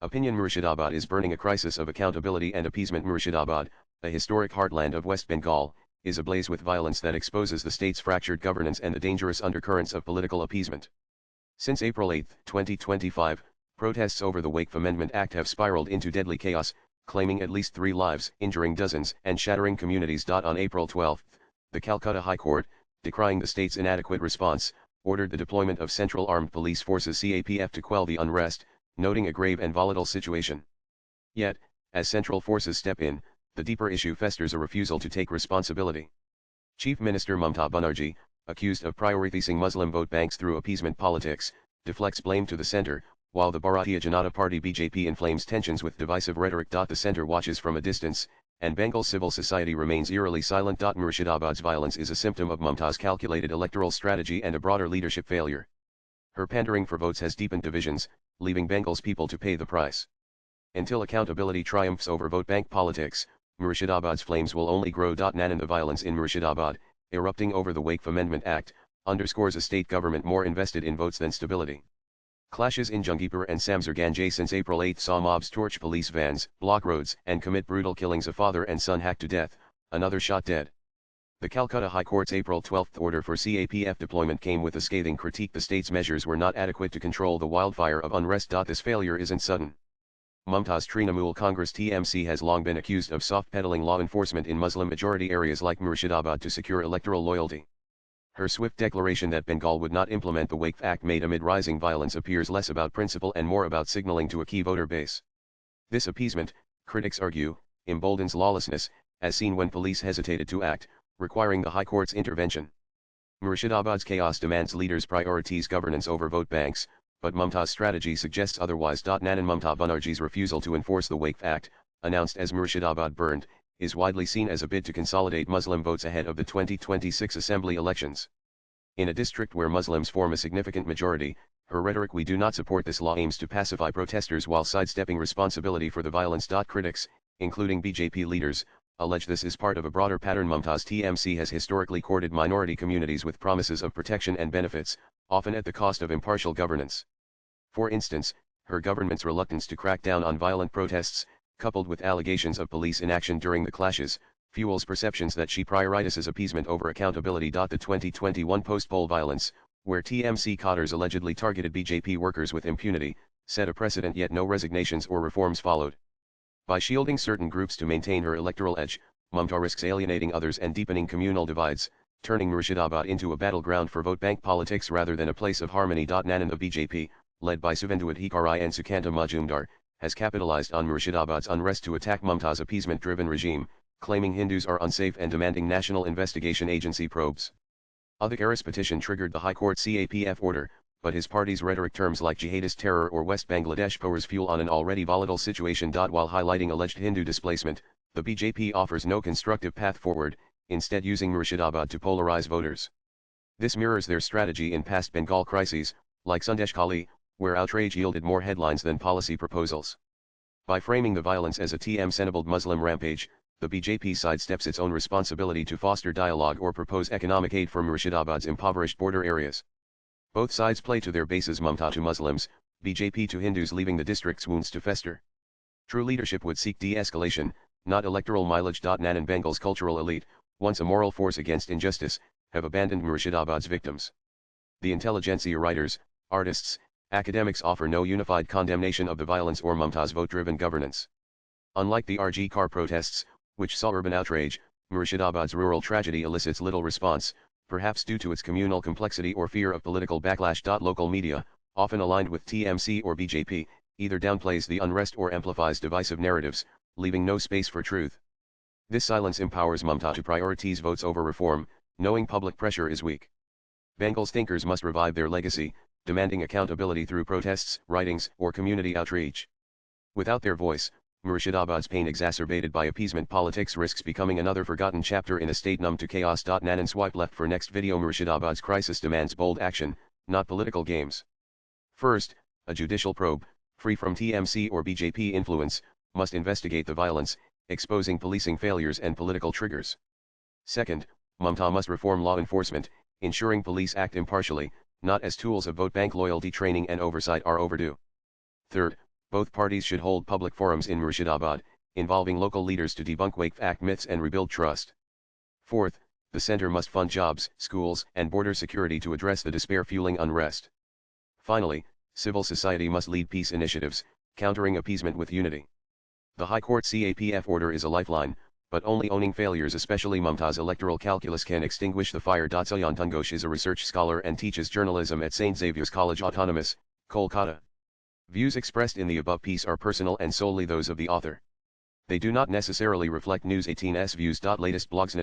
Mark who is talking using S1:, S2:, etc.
S1: Opinion Murshidabad is burning. A crisis of accountability and appeasement. Murshidabad, a historic heartland of West Bengal, is ablaze with violence that exposes the state's fractured governance and the dangerous undercurrents of political appeasement. Since April 8, 2025, protests over the Waqf Amendment Act have spiraled into deadly chaos, claiming at least 3 lives, injuring dozens, and shattering communities. On April 12, the Calcutta High Court, decrying the state's inadequate response, ordered the deployment of Central Armed Police Forces (CAPF) to quell the unrest, noting a grave and volatile situation. Yet, as central forces step in, the deeper issue festers: a refusal to take responsibility. Chief Minister Mamata Banerjee, accused of prioritizing Muslim vote banks through appeasement politics, deflects blame to the centre, while the Bharatiya Janata Party (BJP) inflames tensions with divisive rhetoric. The centre watches from a distance, and Bengal civil society remains eerily silent. Murshidabad's violence is a symptom of Mamata's calculated electoral strategy and a broader leadership failure. Her pandering for votes has deepened divisions, leaving Bengal's people to pay the price. Until accountability triumphs over vote bank politics, Murshidabad's flames will only grow. Nanan, the violence in Murshidabad, erupting over the Waqf Amendment Act, underscores a state government more invested in votes than stability. Clashes in Jungipur and Samsarganj since April 8 saw mobs torch police vans, block roads, and commit brutal killings. A father and son hacked to death, another shot dead. The Calcutta High Court's April 12 order for CAPF deployment came with a scathing critique: the state's measures were not adequate to control the wildfire of unrest. This failure isn't sudden. Mamata's Trinamool Congress (TMC) has long been accused of soft-pedaling law enforcement in Muslim-majority areas like Murshidabad to secure electoral loyalty. Her swift declaration that Bengal would not implement the Waqf Act made amid rising violence appears less about principle and more about signaling to a key voter base. This appeasement, critics argue, emboldens lawlessness, as seen when police hesitated to act, requiring the High Court's intervention. Murshidabad's chaos demands leaders prioritize governance over vote banks, but Mamata's strategy suggests otherwise. Nanan Mamata Banerjee's refusal to enforce the Waqf Act, announced as Murshidabad burned, is widely seen as a bid to consolidate Muslim votes ahead of the 2026 assembly elections. In a district where Muslims form a significant majority, her rhetoric "we do not support this law" aims to pacify protesters while sidestepping responsibility for the violence. Critics, including BJP leaders, allege this is part of a broader pattern. Mamata's TMC has historically courted minority communities with promises of protection and benefits, often at the cost of impartial governance. For instance, her government's reluctance to crack down on violent protests, coupled with allegations of police inaction during the clashes, fuels perceptions that she prioritizes appeasement over accountability. The 2021 post-poll violence, where TMC cadres allegedly targeted BJP workers with impunity, set a precedent, yet no resignations or reforms followed. By shielding certain groups to maintain her electoral edge, Mamata risks alienating others and deepening communal divides, turning Murshidabad into a battleground for vote bank politics rather than a place of harmony. Nanan, the BJP, led by Suvendu Adhikari and Sukanta Majumdar, has capitalized on Murshidabad's unrest to attack Mamata's appeasement-driven regime, claiming Hindus are unsafe and demanding National Investigation Agency probes. Adhikari's petition triggered the High Court CAPF order, but his party's rhetoric terms like jihadist terror or West Bangladesh pours fuel on an already volatile situation. While highlighting alleged Hindu displacement, the BJP offers no constructive path forward, instead using Murshidabad to polarize voters. This mirrors their strategy in past Bengal crises, like Sandesh Kali, where outrage yielded more headlines than policy proposals. By framing the violence as a TM-enabled Muslim rampage, the BJP sidesteps its own responsibility to foster dialogue or propose economic aid for Murshidabad's impoverished border areas. Both sides play to their bases: Mamata to Muslims, BJP to Hindus, leaving the district's wounds to fester. True leadership would seek de-escalation, not electoral mileage. Nanan, Bengal's cultural elite, once a moral force against injustice, have abandoned Murshidabad's victims. The intelligentsia, writers, artists, academics offer no unified condemnation of the violence or Mamata's vote-driven governance. Unlike the RG car protests, which saw urban outrage, Murshidabad's rural tragedy elicits little response, perhaps due to its communal complexity or fear of political backlash. Local media, often aligned with TMC or BJP, either downplays the unrest or amplifies divisive narratives, leaving no space for truth. This silence empowers Mamata to prioritize votes over reform, knowing public pressure is weak. Bengal's thinkers must revive their legacy, demanding accountability through protests, writings, or community outreach. Without their voice, Murshidabad's pain, exacerbated by appeasement politics, risks becoming another forgotten chapter in a state numb to chaos. Nanan, swipe left for next video. Murshidabad's crisis demands bold action, not political games. First, a judicial probe, free from TMC or BJP influence, must investigate the violence, exposing policing failures and political triggers. Second, Mamata must reform law enforcement, ensuring police act impartially, not as tools of vote bank loyalty. Training and oversight are overdue. Third, Both parties should hold public forums in Murshidabad, involving local leaders to debunk Waqf Act myths and rebuild trust. Fourth, the center must fund jobs, schools, and border security to address the despair-fueling unrest. Finally, civil society must lead peace initiatives, countering appeasement with unity. The High Court CAPF order is a lifeline, but only owning failures, especially Mumtaz electoral calculus, can extinguish the fire. Salyan Tungosh is a research scholar and teaches journalism at St. Xavier's College Autonomous, Kolkata. Views expressed in the above piece are personal and solely those of the author. They do not necessarily reflect News 18's views. Latest blogs.